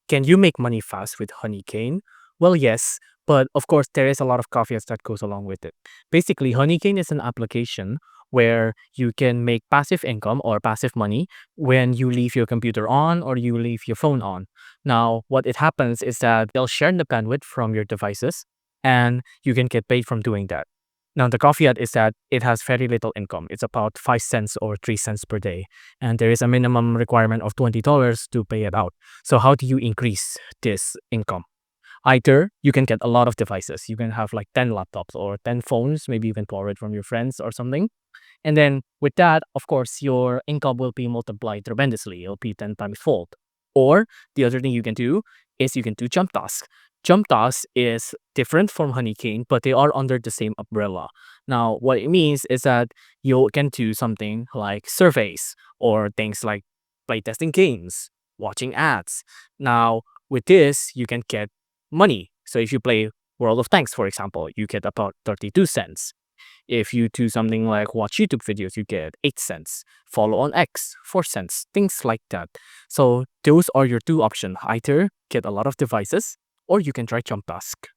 Can you make money fast with Honeygain? Well, yes, but of course, there is a lot of caveats that goes along with it. Basically, Honeygain is an application where you can make passive income or passive money when you leave your computer on or you leave your phone on. Now, what it happens is that they'll share the bandwidth from your devices and you can get paid from doing that. Now, the caveat is that it has very little income. It's about 5 cents or 3 cents per day. And there is a minimum requirement of $20 to pay it out. So how do you increase this income? Either you can get a lot of devices. You can have like 10 laptops or 10 phones, maybe even borrow it from your friends or something. And then with that, of course, your income will be multiplied tremendously. It'll be 10 times fold. Or the other thing you can do is you can do jump tasks. Jump tasks is different from Honeycane, but they are under the same umbrella. Now, what it means is that you can do something like surveys or things like playtesting games, watching ads. Now, with this, you can get money. So if you play World of Tanks, for example, you get about 32 cents. If you do something like watch YouTube videos, you get 8 cents. Follow on X, 4 cents, things like that. So those are your two options. Either get a lot of devices or you can try Jump Task.